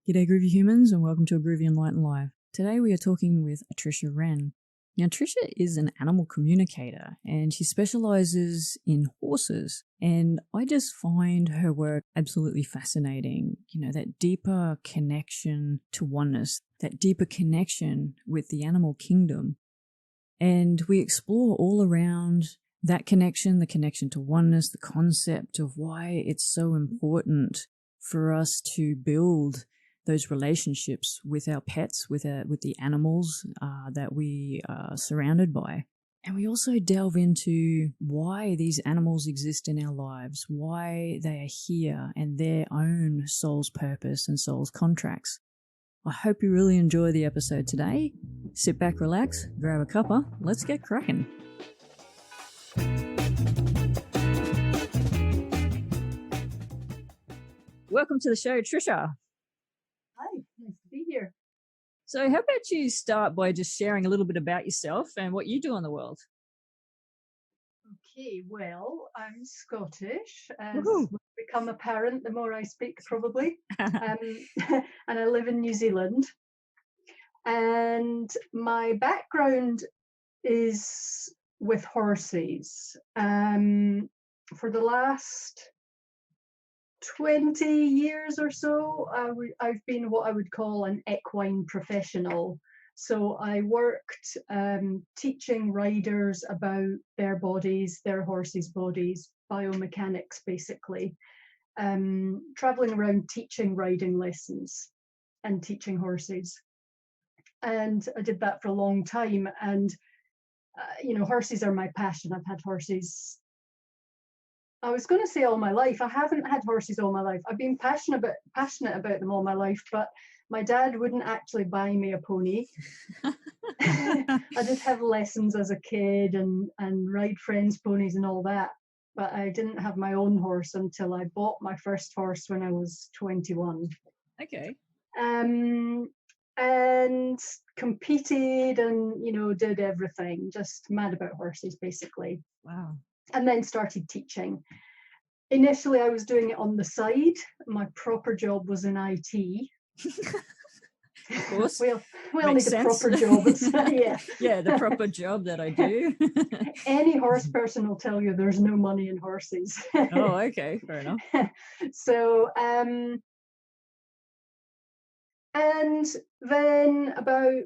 G'day groovy humans and welcome to A Groovy Enlightened Live. Today we are talking with Trisha Wren. Now Trisha is an animal communicator and she specializes in horses, and I just find her work absolutely fascinating. You know, that deeper connection to oneness, that deeper connection with the animal kingdom. And we explore all around that connection, the connection to oneness, the concept of why it's so important for us to build those relationships with our pets, with the animals that we are surrounded by. And we also delve into why these animals exist in our lives, why they are here and their own soul's purpose and soul's contracts. I hope you really enjoy the episode today. Sit back, relax, grab a cuppa, let's get cracking. Welcome to the show, Trisha. Hi, nice to be here. So how about you start by just sharing a little bit about yourself and what you do in the world? Okay, well, I'm Scottish, as Woohoo. will become apparent the more I speak, probably. And I live in New Zealand. And my background is with horses. For the last 20 years or so, I've been what I would call an equine professional. So I worked teaching riders about their bodies, their horses' bodies, biomechanics basically, traveling around teaching riding lessons and teaching horses. And I did that for a long time. And, horses are my passion. I've had horses, I was going to say all my life. I haven't had horses all my life. I've been passionate about them all my life, but my dad wouldn't actually buy me a pony. I did have lessons as a kid and ride friends' ponies and all that, but I didn't have my own horse until I bought my first horse when I was 21. Okay. And competed and, did everything, just mad about horses, basically. Wow. And then started teaching. Initially, I was doing it on the side. My proper job was in IT. Of course. we all need a proper job. Yeah. Yeah, the proper job that I do. Any horse person will tell you there's no money in horses. Oh, okay, fair enough. So, and then about,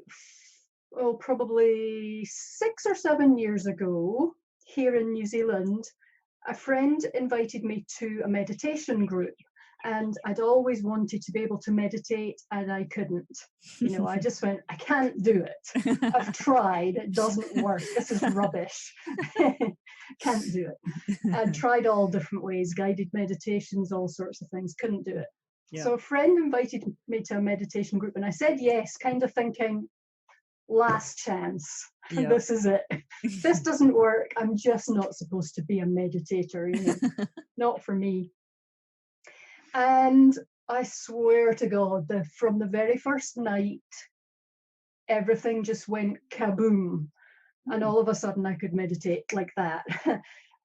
probably 6 or 7 years ago, here in New Zealand, a friend invited me to a meditation group, and I'd always wanted to be able to meditate and I couldn't. I just went, I can't do it. I've tried, it doesn't work. This is rubbish. Can't do it. I'd tried all different ways, guided meditations, all sorts of things, couldn't do it. Yeah. So a friend invited me to a meditation group and I said yes, kind of thinking, last chance. Yeah. This is it. If this doesn't work, I'm just not supposed to be a meditator, not for me. And I swear to God, from the very first night, everything just went kaboom. And all of a sudden I could meditate like that.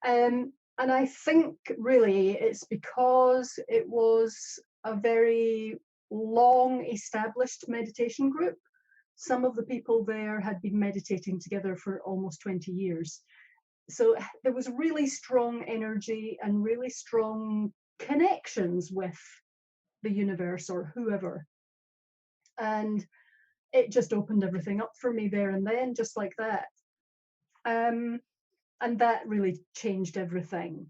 And I think really it's because it was a very long established meditation group. Some of the people there had been meditating together for almost 20 years. So there was really strong energy and really strong connections with the universe or whoever. And it just opened everything up for me there and then, just like that. And that really changed everything.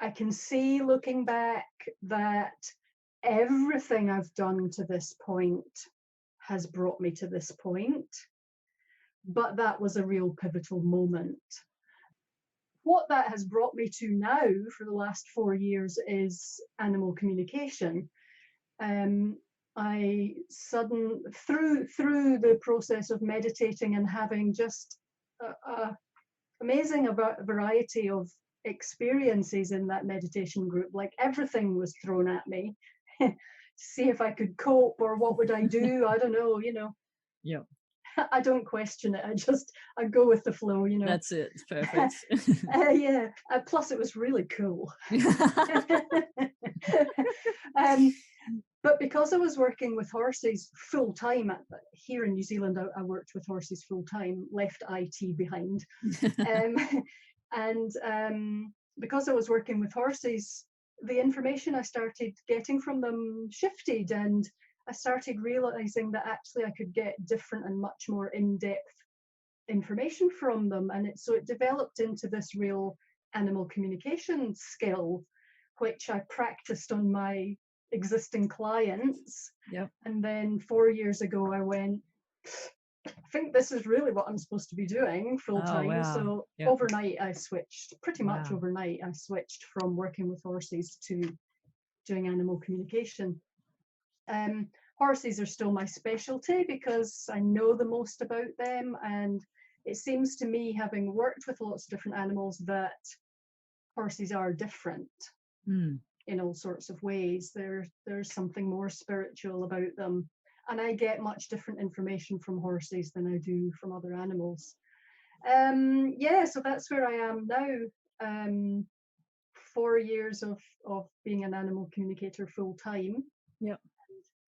I can see, looking back, that everything I've done to this point has brought me to this point, but that was a real pivotal moment. What that has brought me to now for the last 4 years is animal communication. I through the process of meditating and having just a amazing variety of experiences in that meditation group, like everything was thrown at me. See if I could cope or what would I do. I don't know, Yeah. I don't question it. I go with the flow, That's it. It's perfect. Yeah. Plus it was really cool. But because I was working with horses full time here in New Zealand, I worked with horses full time, left IT behind. Um, and because I was working with horses, the information I started getting from them shifted, and I started realizing that actually I could get different and much more in-depth information from them. And so it developed into this real animal communication skill, which I practiced on my existing clients. Yep. And then 4 years ago, I went, I think this is really what I'm supposed to be doing full time. Oh, wow. So Yep. overnight, I switched, pretty much Wow. overnight, I switched from working with horses to doing animal communication. Horses are still my specialty because I know the most about them. And it seems to me, having worked with lots of different animals, that horses are different in all sorts of ways. There's something more spiritual about them. And I get much different information from horses than I do from other animals. So that's where I am now. 4 years of being an animal communicator full time. Yep.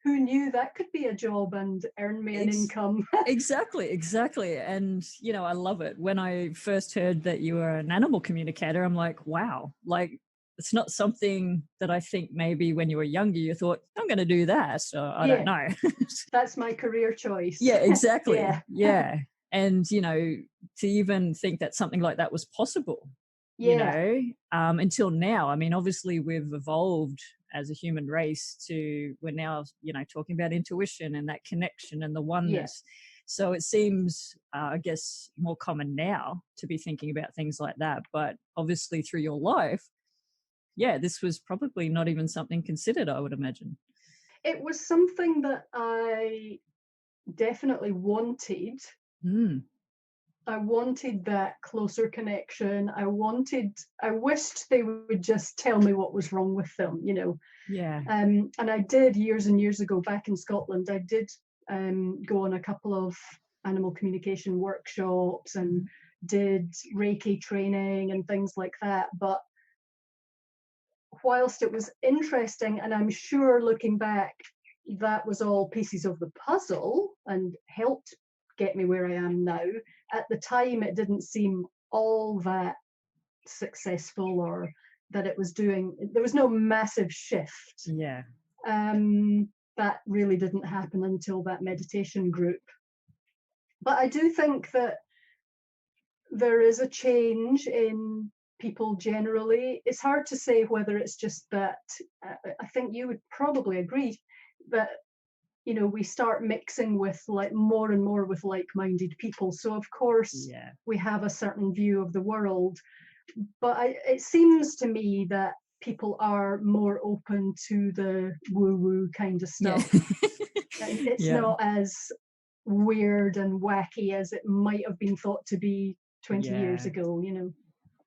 Who knew that could be a job and earn me an income? Exactly. And, you know, I love it. When I first heard that you were an animal communicator, I'm like, wow, like it's not something that I think maybe when you were younger, you thought, I'm going to do that. So I don't know. That's my career choice. Yeah, exactly. Yeah. And, you know, to even think that something like that was possible, you know, until now. I mean, obviously we've evolved as a human race to, we're now, you know, talking about intuition and that connection and the oneness. So it seems, I guess, more common now to be thinking about things like that. But obviously through your life, this was probably not even something considered, I would imagine. It was something that I definitely wanted. I wanted that closer connection. I wished they would just tell me what was wrong with them, you know. And I did years and years ago back in Scotland, I did go on a couple of animal communication workshops and did Reiki training and things like that. But whilst it was interesting, and I'm sure looking back, that was all pieces of the puzzle and helped get me where I am now, at the time it didn't seem all that successful, or that it was doing, there was no massive shift. That really didn't happen until that meditation group. But I do think that there is a change in people generally. It's hard to say whether it's just that, I think you would probably agree that, you know, we start mixing with like more and more with like-minded people. So of course we have a certain view of the world, but it seems to me that people are more open to the woo-woo kind of stuff. It's not as weird and wacky as it might have been thought to be 20 years ago, you know.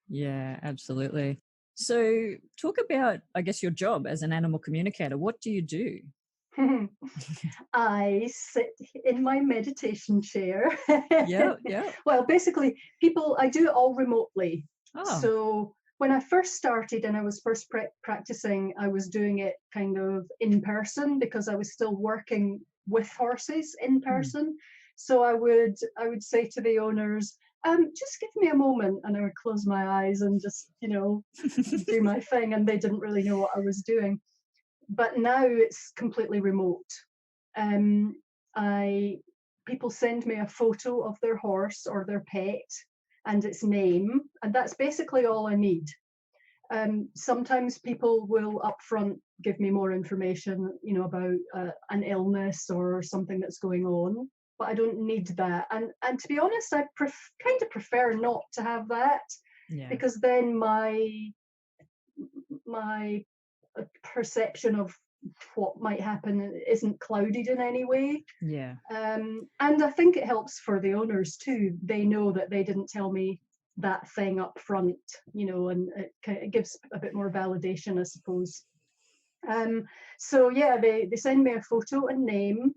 Yeah, absolutely. So talk about, I guess, your job as an animal communicator. What do you do? I sit in my meditation chair. Yeah. Well, basically, I do it all remotely. Oh. So when I first started and I was first practicing, I was doing it kind of in person because I was still working with horses in person. So I would say to the owners, just give me a moment, and I would close my eyes and just, you know, do my thing, and they didn't really know what I was doing. But now it's completely remote. People send me a photo of their horse or their pet and its name, and that's basically all I need. Sometimes people will upfront give me more information, you know, about an illness or something that's going on, but I don't need that. And to be honest, I kind of prefer not to have that, because then my perception of what might happen isn't clouded in any way. And I think it helps for the owners too. They know that they didn't tell me that thing up front, you know, and it gives a bit more validation, I suppose. So they send me a photo and name,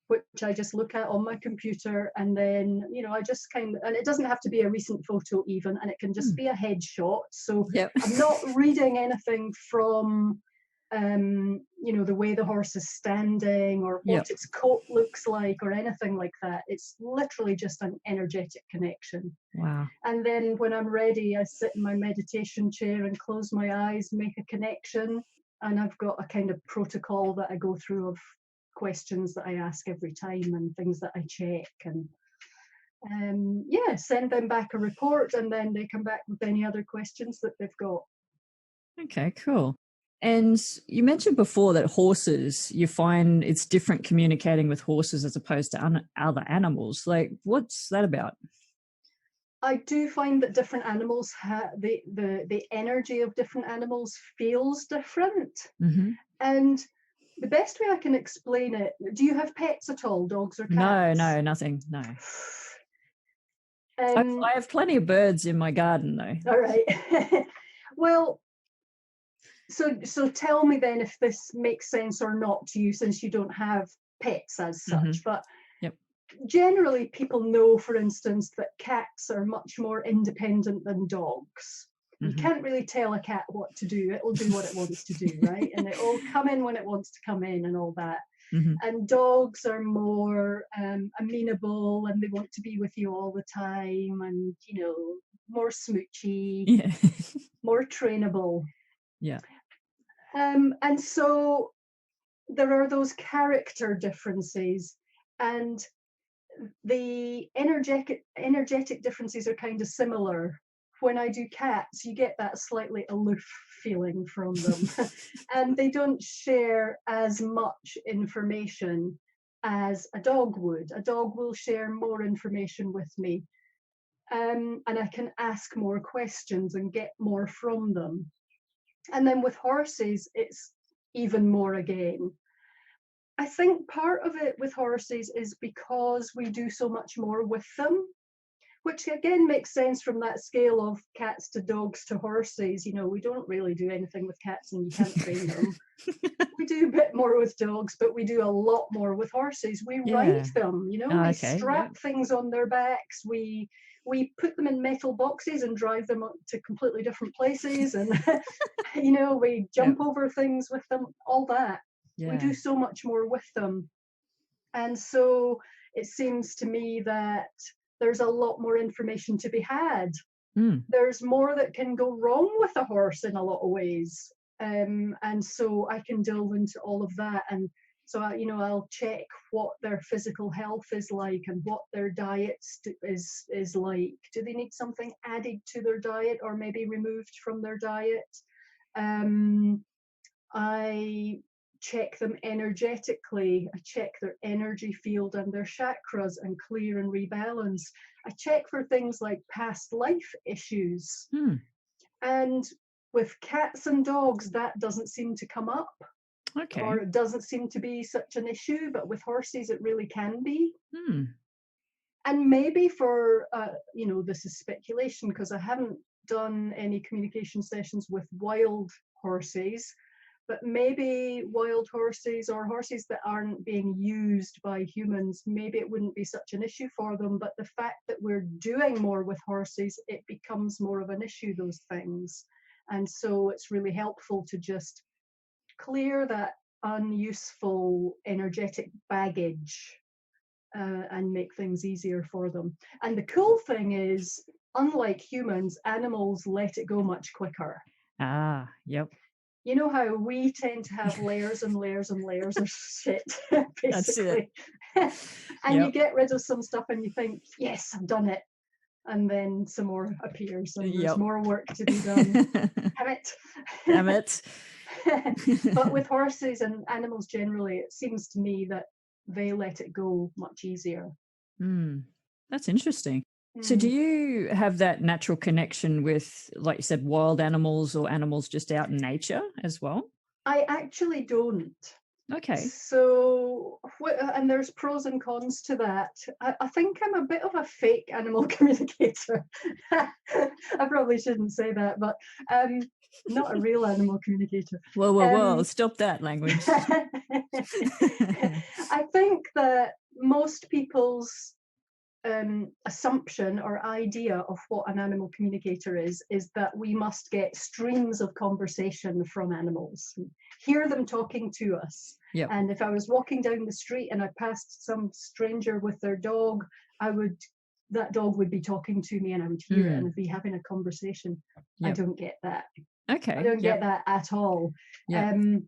which I just look at on my computer, and then, you know, I just and it doesn't have to be a recent photo even, and it can just be a headshot. So I'm not reading anything from the way the horse is standing or Yep. what its coat looks like or anything like that. It's literally just an energetic connection. Wow. And then when I'm ready, I sit in my meditation chair and close my eyes, make a connection. And I've got a kind of protocol that I go through of questions that I ask every time and things that I check, and send them back a report, and then they come back with any other questions that they've got. Okay, cool. And you mentioned before that horses, you find it's different communicating with horses as opposed to other animals. Like, what's that about? I do find that different animals the energy of different animals feels different. Mm-hmm. And the best way I can explain it, do you have pets at all, dogs or cats? No, nothing. No. I have plenty of birds in my garden, though. All right. Well, so tell me then if this makes sense or not to you, since you don't have pets as such. Mm-hmm. But yep. Generally, people know, for instance, that cats are much more independent than dogs. You can't really tell a cat what to do. It will do what it wants to do, right? And it will come in when it wants to come in and all that. Mm-hmm. And dogs are more amenable, and they want to be with you all the time, and, more smoochy, more trainable. Yeah. And so there are those character differences, and the energetic differences are kind of similar. When I do cats, you get that slightly aloof feeling from them, and they don't share as much information as a dog would. A dog will share more information with me, and I can ask more questions and get more from them. And then with horses, it's even more again. I think part of it with horses is because we do so much more with them, which again makes sense from that scale of cats to dogs to horses. We don't really do anything with cats, and you can't train them. We do a bit more with dogs, but we do a lot more with horses. We ride them, we strap things on their backs. We put them in metal boxes and drive them to completely different places, and we jump over things with them, all that. We do so much more with them. And so it seems to me that there's a lot more information to be had. There's more that can go wrong with a horse in a lot of ways. And so I can delve into all of that. And so, I'll check what their physical health is like and what their diet is like. Do they need something added to their diet or maybe removed from their diet? I check them energetically. I check their energy field and their chakras and clear and rebalance. I check for things like past life issues. And with cats and dogs, that doesn't seem to come up. Okay. Or it doesn't seem to be such an issue, but with horses, it really can be. And maybe for, this is speculation because I haven't done any communication sessions with wild horses, but maybe wild horses or horses that aren't being used by humans, maybe it wouldn't be such an issue for them. But the fact that we're doing more with horses, it becomes more of an issue, those things. And so it's really helpful to just clear that unuseful energetic baggage and make things easier for them. And the cool thing is, unlike humans, animals let it go much quicker. Yep. You know how we tend to have layers and layers and layers of shit, basically. And you get rid of some stuff and you think, yes, I've done it. And then some more appears and there's more work to be done. Damn it. But with horses and animals generally, it seems to me that they let it go much easier. That's interesting. So do you have that natural connection with, like you said, wild animals or animals just out in nature as well? I actually don't. Okay. So, and there's pros and cons to that. I think I'm a bit of a fake animal communicator. I probably shouldn't say that, but not a real animal communicator. Whoa, stop that language. I think that most people's assumption or idea of what an animal communicator is that we must get streams of conversation from animals, hear them talking to us. Yep. And if I was walking down the street and I passed some stranger with their dog, that dog would be talking to me and I would hear it and be having a conversation. Yep. I don't get that. Okay. I don't get that at all. Yep.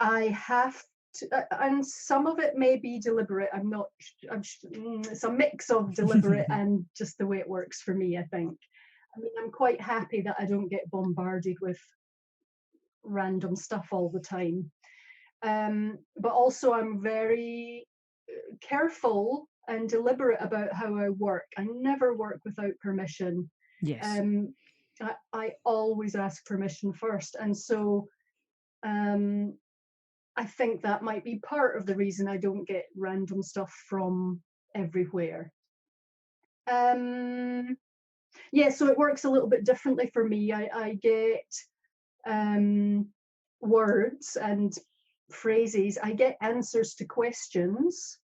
I have to, and some of it may be deliberate. It's a mix of deliberate and just the way it works for me, I think. I mean, I'm quite happy that I don't get bombarded with random stuff all the time. But also I'm very careful and deliberate about how I work. I never work without permission. Yes. I always ask permission first. And so I think that might be part of the reason I don't get random stuff from everywhere. Yeah, so it works a little bit differently for me. I get words and phrases. I get answers to questions.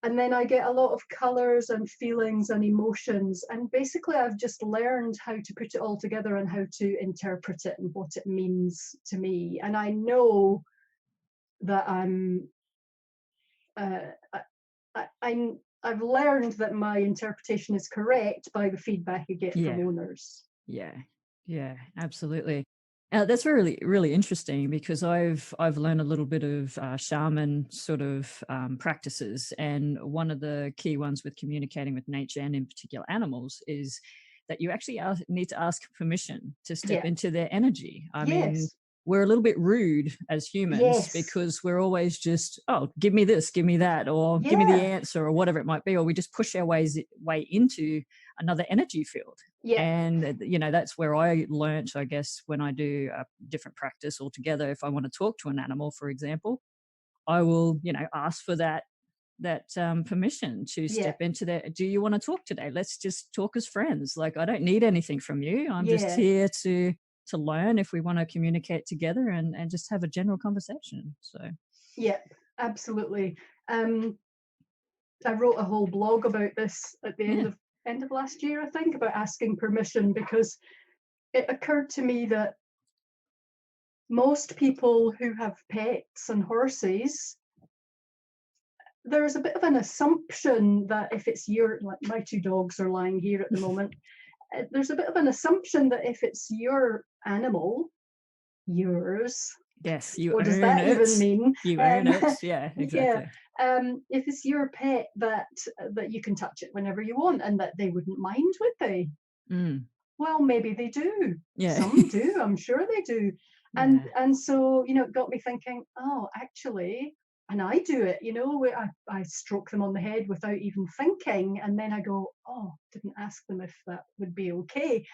And then I get a lot of colors and feelings and emotions. And basically, I've just learned how to put it all together and how to interpret it and what it means to me. And I know that I've learned that my interpretation is correct by the feedback I get from owners. Yeah, absolutely. That's really, really interesting because I've learned a little bit of shaman sort of practices, and one of the key ones with communicating with nature and in particular animals is that you actually need to ask permission to step into their energy. I mean, we're a little bit rude as humans because we're always just, oh, give me this, give me that, or give me the answer, or whatever it might be, or we just push our way into another energy field. And that's where I learnt, I guess, when I do a different practice altogether. If I want to talk to an animal, for example, I will ask for that permission to step into that. Do you want to talk today? Let's just talk as friends. Like, I don't need anything from you. I'm just here to learn if we want to communicate together and just have a general conversation. So absolutely. I wrote a whole blog about this at the end of last year, I think, about asking permission, because it occurred to me that most people who have pets and horses, there's a bit of an assumption that if it's like my two dogs are lying here at the moment, there's a bit of an assumption that if it's your animal, yours. Yes, you what own does that it. even mean? You own it. Yeah, exactly. If it's your pet, that you can touch it whenever you want, and that they wouldn't mind, would they? Well, maybe they do. Some do. I'm sure they do. And so it got me thinking. Oh, actually. And I do it, I stroke them on the head without even thinking. And then I go, oh, didn't ask them if that would be okay.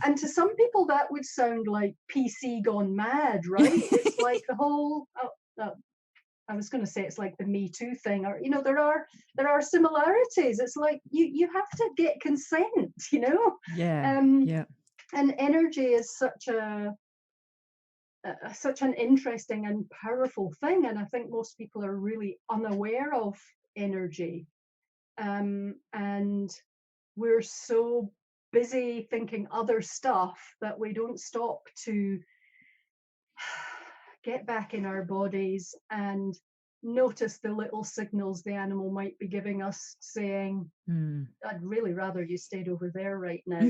And to some people, that would sound like PC gone mad, right? It's like the whole, I was going to say it's like the Me Too thing, or, there are similarities. It's like you have to get consent, And energy is such an interesting and powerful thing, and I think most people are really unaware of energy, and we're so busy thinking other stuff that we don't stop to get back in our bodies and notice the little signals the animal might be giving us, saying, I'd really rather you stayed over there right now.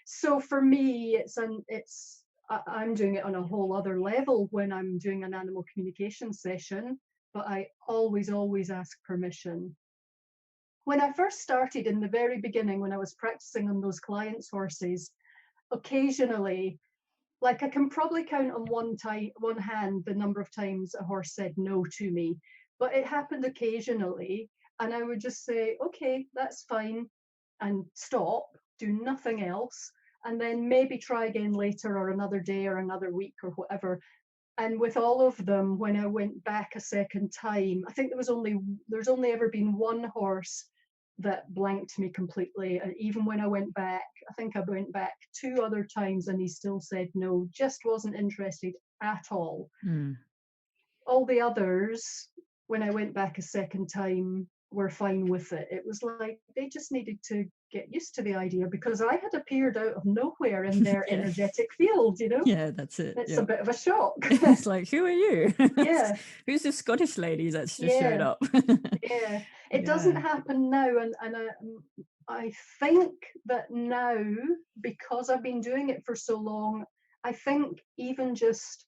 So for me, I'm doing it on a whole other level when I'm doing an animal communication session, but I always ask permission. When I first started in the very beginning, when I was practicing on those clients' horses, occasionally, like I can probably count on one hand the number of times a horse said no to me, but it happened occasionally, and I would just say, okay, that's fine, and stop, do nothing else, and then maybe try again later, or another day, or another week, or whatever. And with all of them, when I went back a second time, I think there's only ever been one horse that blanked me completely. And even when I went back, I think I went back 2 other times, and he still said no, just wasn't interested at all. All the others, when I went back a second time, were fine with it. It was like they just needed to get used to the idea because I had appeared out of nowhere in their Yeah. energetic field, Yeah, that's it. It's a Yeah. bit of a shock. It's like, who are you? Yeah, Who's this Scottish lady that's just showed yeah, up? yeah. It doesn't Yeah. happen now, and I think that now, because I've been doing it for so long, I think even just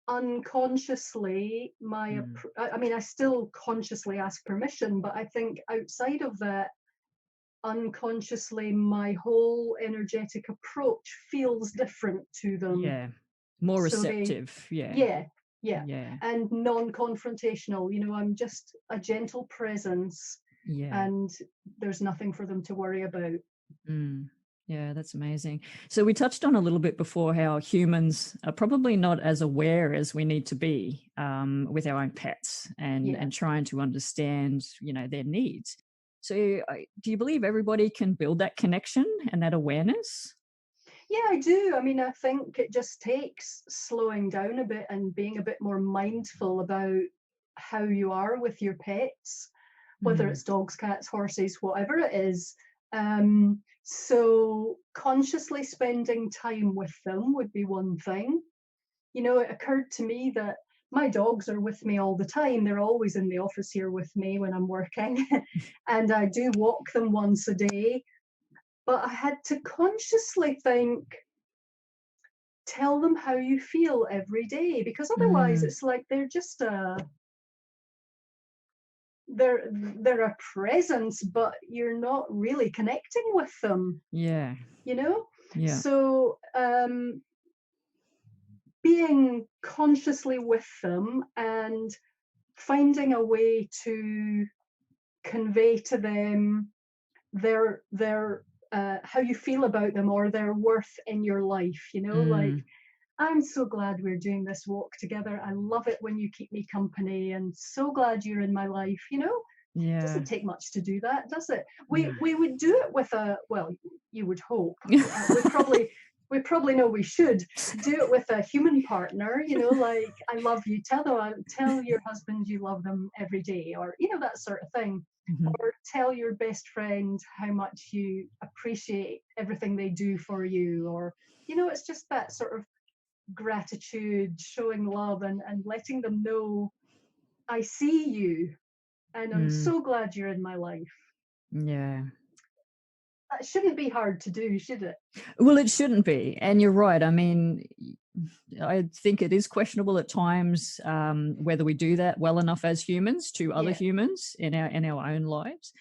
unconsciously Mm. I mean, I still consciously ask permission, but I think outside of that, unconsciously my whole energetic approach feels different to them. Yeah. More So they, receptive. Yeah. yeah, yeah, Yeah. and non-confrontational. I'm just a gentle presence, Yeah. and there's nothing for them to worry about. Mm. Yeah, that's amazing. So we touched on a little bit before how humans are probably not as aware as we need to be with our own pets Yeah, and trying to understand, their needs. So do you believe everybody can build that connection and that awareness? yeah, I do. I mean, I think it just takes slowing down a bit and being a bit more mindful about how you are with your pets, whether Mm. it's dogs, cats, horses, whatever it is. So consciously spending time with them would be one thing. It occurred to me that my dogs are with me all the time. They're always in the office here with me when I'm working, and I do walk them once a day. But I had to consciously think, tell them how you feel every day, because otherwise Mm. it's like they're a presence, but you're not really connecting with them, Yeah. you know Yeah. so being consciously with them and finding a way to convey to them their how you feel about them or their worth in your life, like, Mm. I'm so glad we're doing this walk together. I love it when you keep me company and so glad you're in my life. Yeah. Doesn't take much to do that, does it? No. We would do it with well, you would hope. We probably know we should do it with a human partner, like, I love you, tell your husband you love them every day, or that sort of thing. Mhm. Or tell your best friend how much you appreciate everything they do for you, or it's just that sort of gratitude, showing love, and letting them know, I see you and I'm Mm. so glad you're in my life. Yeah. That shouldn't be hard to do, should it? Well, it shouldn't be. And you're right. I mean, I think it is questionable at times whether we do that well enough as humans to other Yeah, humans in our own lives.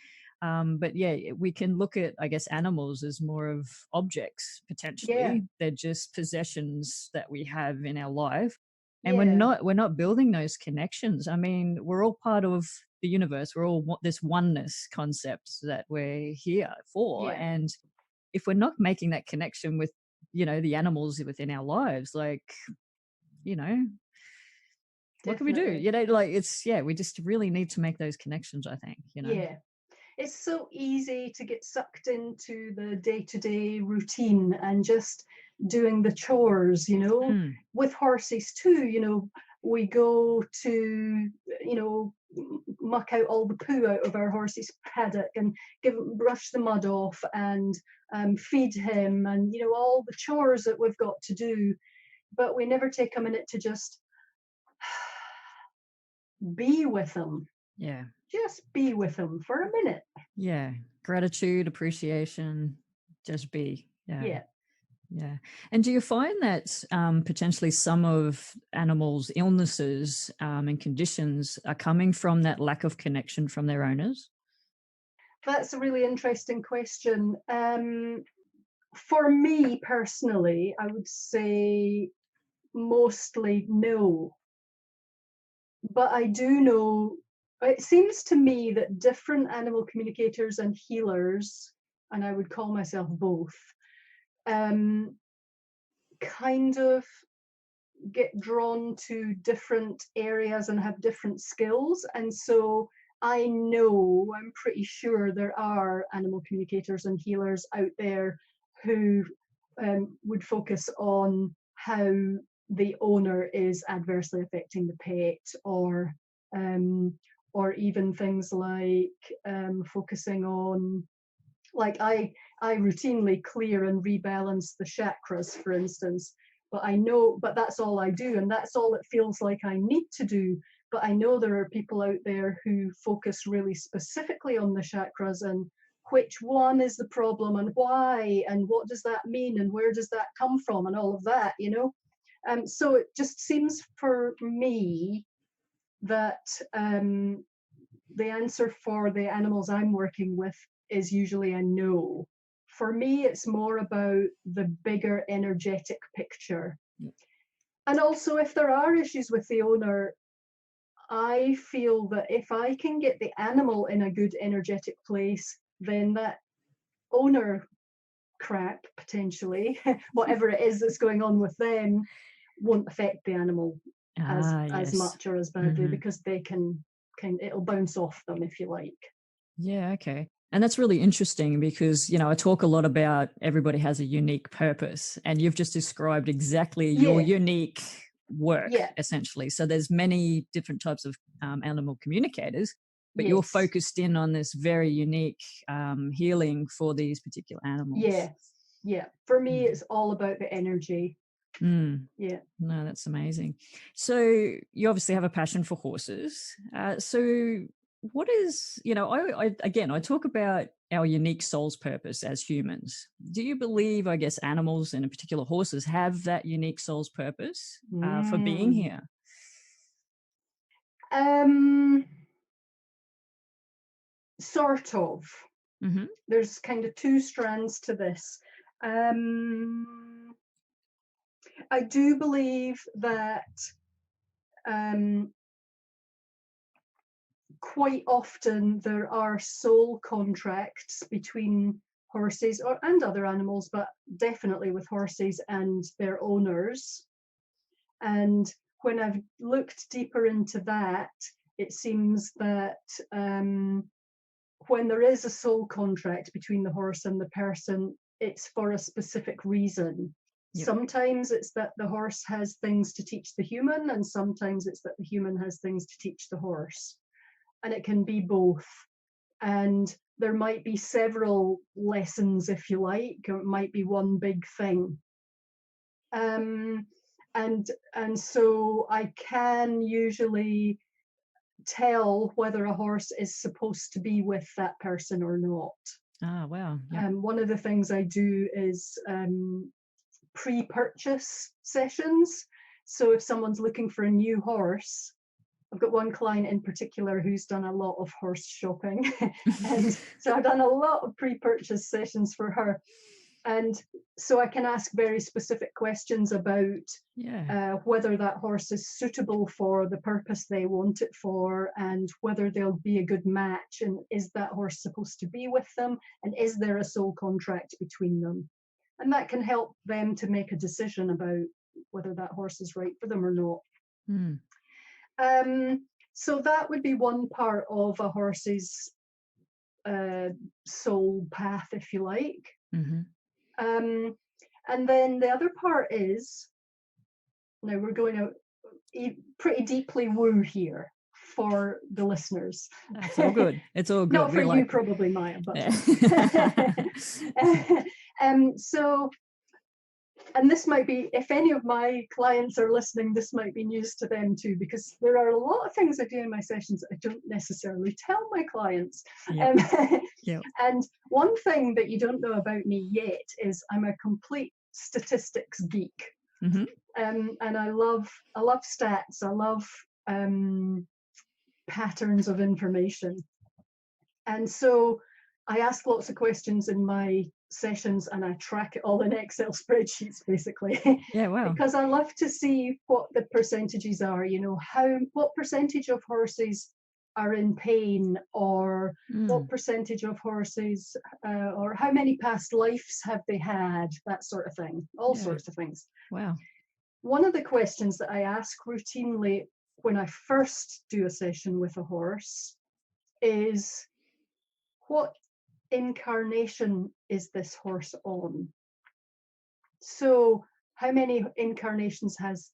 But yeah, we can look at, I guess, animals as more of objects yeah, potentially. They're just possessions that we have in our life, and we're yeah, not we're not building those connections. I mean, we're all part of the universe. We're all this oneness concept that we're here for, yeah, and if we're not making that connection with the animals within our lives, like, you know what can we do? definitely. Like, it's, yeah, we just really need to make those connections, I think. Yeah. It's so easy to get sucked into the day-to-day routine and just doing the chores, Mm. with horses too. We go to, muck out all the poo out of our horse's paddock and brush the mud off and feed him, and all the chores that we've got to do, but we never take a minute to just be with him. Yeah. Just be with him for a minute. Yeah. Gratitude, appreciation, just be. Yeah. Yeah. Yeah. And do you find that potentially some of animals' illnesses and conditions are coming from that lack of connection from their owners? That's a really interesting question. For me personally, I would say mostly no. But I do know, it seems to me that different animal communicators and healers, and I would call myself both, um, kind of get drawn to different areas and have different skills. And so I'm pretty sure there are animal communicators and healers out there who would focus on how the owner is adversely affecting the pet, or or even things like focusing on, like I routinely clear and rebalance the chakras, for instance, but that's all I do, and that's all it feels like I need to do. But I know there are people out there who focus really specifically on the chakras and which one is the problem and why and what does that mean and where does that come from and all of that, so it just seems for me that the answer for the animals I'm working with is usually a no. For me, it's more about the bigger energetic picture. And also, if there are issues with the owner, I feel that if I can get the animal in a good energetic place, then that owner crap, potentially, whatever it is that's going on with them, won't affect the animal as Yes. much or as badly, because they can it'll bounce off them, if you like. Yeah, okay. And that's really interesting because, I talk a lot about everybody has a unique purpose, and you've just described exactly your unique work, essentially. So there's many different types of animal communicators, but you're focused in on this very unique healing for these particular animals. Yeah. For me, it's all about the energy. Yeah. No, that's amazing. So you obviously have a passion for horses. So what is, I talk about our unique soul's purpose as humans. Do you believe, I guess, animals and in particular horses have that unique soul's purpose for being here? Sort of. There's kind of two strands to this. I do believe that quite often there are soul contracts between horses and other animals, but definitely with horses and their owners. And when I've looked deeper into that, it seems that when there is a soul contract between the horse and the person, it's for a specific reason. Sometimes it's that the horse has things to teach the human, and sometimes it's that the human has things to teach the horse. And it can be both. And there might be several lessons, if you like, or it might be one big thing. And so I can usually tell whether a horse is supposed to be with that person or not. Wow. One of the things I do is pre-purchase sessions. So if someone's looking for a new horse, I've got one client in particular who's done a lot of horse shopping. And so I've done a lot of pre-purchase sessions for her. And so I can ask very specific questions about whether that horse is suitable for the purpose they want it for, and whether they'll be a good match, and is that horse supposed to be with them, and is there a soul contract between them? And that can help them to make a decision about whether that horse is right for them or not. So that would be one part of a horse's soul path, if you like. And then the other part is, now we're going to pretty deeply woo here for the listeners. It's all good. It's all good. Not for you, probably, Maya, but so, and this might be, if any of my clients are listening, this might be news to them too, because there are a lot of things I do in my sessions that I don't necessarily tell my clients. And one thing that you don't know about me yet is I'm a complete statistics geek. And I love stats. I love patterns of information. And so I ask lots of questions in my sessions, and I track it all in Excel spreadsheets, basically. Because I love to see what the percentages are, what percentage of horses are in pain, or what percentage of horses, or how many past lives have they had, that sort of thing, all sorts of things. One of the questions that I ask routinely when I first do a session with a horse is, what incarnation is this horse on? So how many incarnations has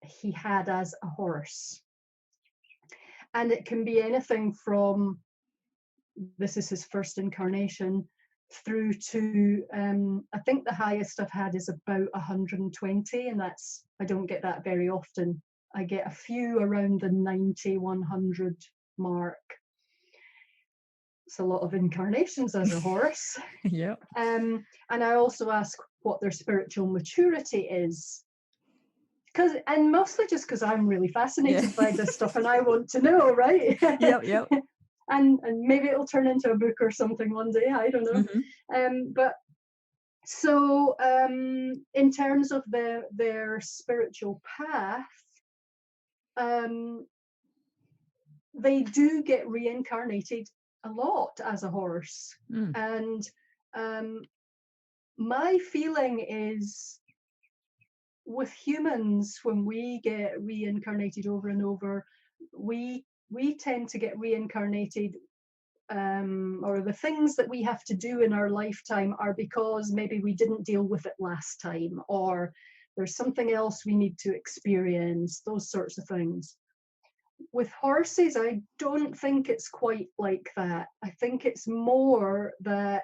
he had as a horse? And it can be anything from, this is his first incarnation, through to, I think the highest I've had is about 120, and that's, I don't get that very often. I get a few around the 90, 100 mark. It's a lot of incarnations as a horse. Yep. And I also ask what their spiritual maturity is. And mostly just because I'm really fascinated by this stuff and I want to know, right? Yep. And maybe it'll turn into a book or something one day, I don't know. But so in terms of their spiritual path, they do get reincarnated a lot as a horse. And my feeling is, with humans, when we get reincarnated over and over, we tend to get reincarnated, or the things that we have to do in our lifetime are because maybe we didn't deal with it last time, or there's something else we need to experience, those sorts of things. With horses, I don't think it's quite like that. I think it's more that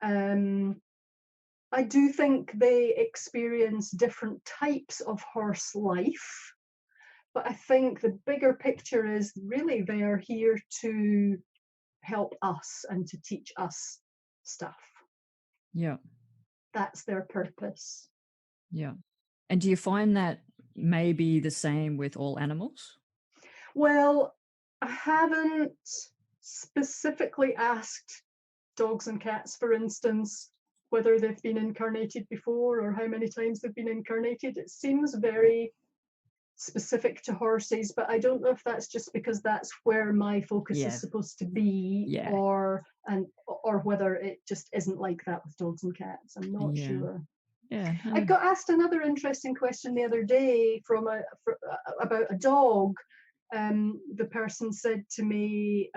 I do think they experience different types of horse life, but I think the bigger picture is really they're here to help us and to teach us stuff. Yeah. That's their purpose. Yeah. And do you find that may be the same with all animals? Well, I haven't specifically asked dogs and cats, for instance, whether they've been incarnated before or how many times they've been incarnated. It seems very specific to horses, but I don't know if that's just because that's where my focus is supposed to be, or whether it just isn't like that with dogs and cats. I'm not sure. I got asked another interesting question the other day about a dog. The person said to me,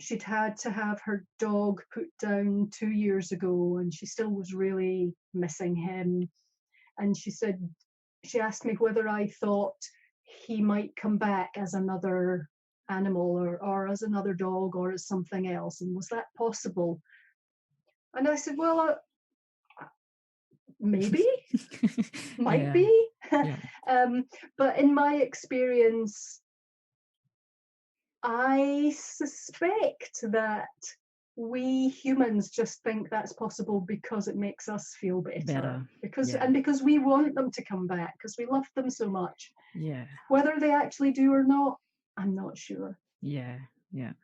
she'd had to have her dog put down 2 years ago and she still was really missing him. And she asked me whether I thought he might come back as another animal, or as another dog, or as something else, and was that possible? And I said, well, maybe. Might be. But in my experience, I suspect that we humans just think that's possible because it makes us feel better. Because we want them to come back, because we love them so much. Whether they actually do or not, I'm not sure. No,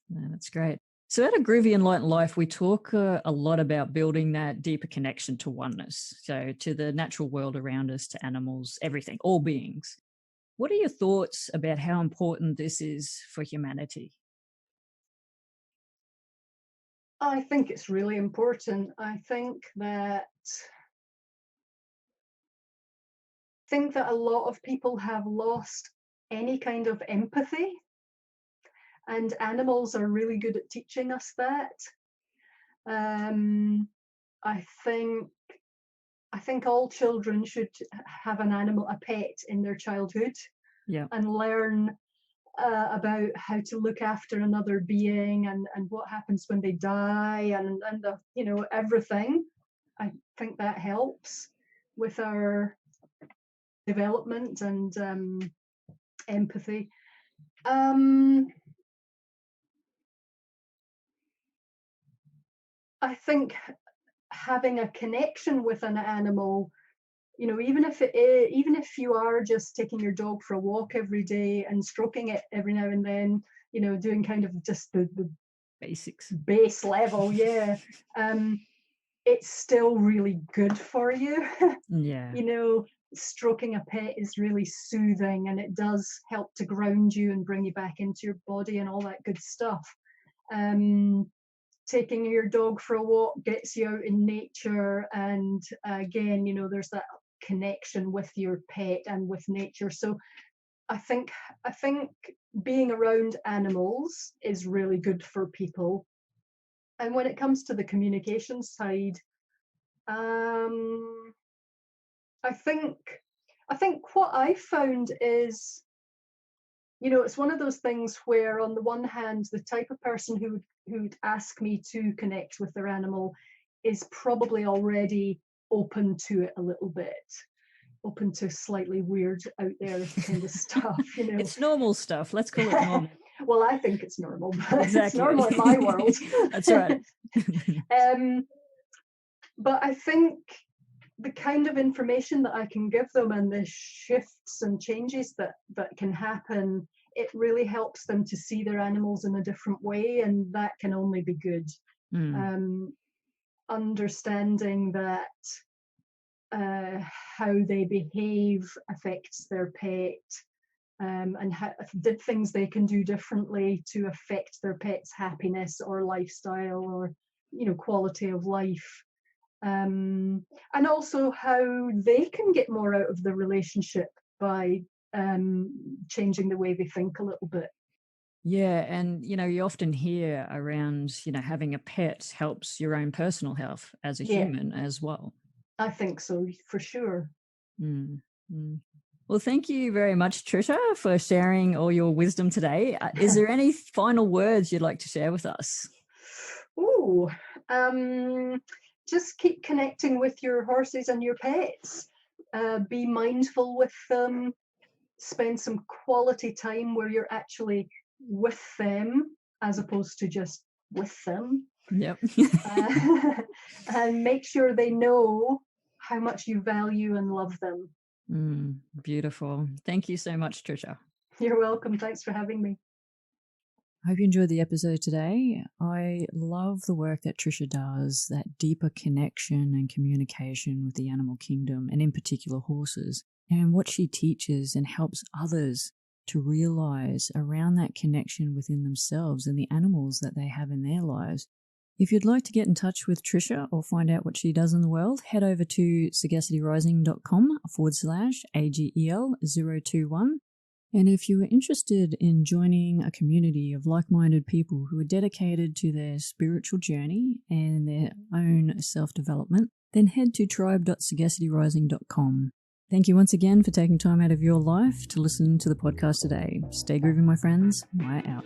that's great. So at A Groovy Enlightened Life, we talk a lot about building that deeper connection to oneness, so to the natural world around us, to animals, everything, all beings. What are your thoughts about how important this is for humanity? I think it's really important. I think that a lot of people have lost any kind of empathy, and animals are really good at teaching us that. I think all children should have an animal, a pet, in their childhood, and learn about how to look after another being, and what happens when they die, and everything. I think that helps with our development and empathy. I think having a connection with an animal, even if you are just taking your dog for a walk every day and stroking it every now and then, doing kind of just the basics, base level, it's still really good for you. Stroking a pet is really soothing, and it does help to ground you and bring you back into your body and all that good stuff. Taking your dog for a walk gets you out in nature, and again, there's that connection with your pet and with nature. So I think being around animals is really good for people. And when it comes to the communication side, I think what I found is you know, it's one of those things where, on the one hand, the type of person who'd ask me to connect with their animal is probably already open to it a little bit, open to slightly weird, out there kind of stuff, you know. It's normal stuff. Let's call it normal. Well, I think it's normal, but Exactly. it's normal in my world. That's right. But I think the kind of information that I can give them and the shifts and changes that can happen, it really helps them to see their animals in a different way, and that can only be good. Understanding that how they behave affects their pet, and things they can do differently to affect their pet's happiness or lifestyle, or, you know, quality of life. And also how they can get more out of the relationship by changing the way they think a little bit. Yeah, and you know, you often hear around, you know, having a pet helps your own personal health as a human as well. I think so, for sure. Well, thank you very much, Trisha, for sharing all your wisdom today. Is there any final words you'd like to share with us? Oh, just keep connecting with your horses and your pets. Be mindful with them. Spend some quality time where you're actually with them as opposed to just with them. Yep. And make sure they know how much you value and love them. Beautiful. Thank you so much, Trisha. You're welcome. Thanks for having me. I hope you enjoyed the episode today. I love the work that Trisha does, that deeper connection and communication with the animal kingdom, and in particular horses, and what she teaches and helps others to realize around that connection within themselves and the animals that they have in their lives. If you'd like to get in touch with Trisha or find out what she does in the world, head over to sagacityrising.com/AGEL021. And if you are interested in joining a community of like-minded people who are dedicated to their spiritual journey and their own self-development, then head to tribe.sagacityrising.com. Thank you once again for taking time out of your life to listen to the podcast today. Stay groovy, my friends. Maya out.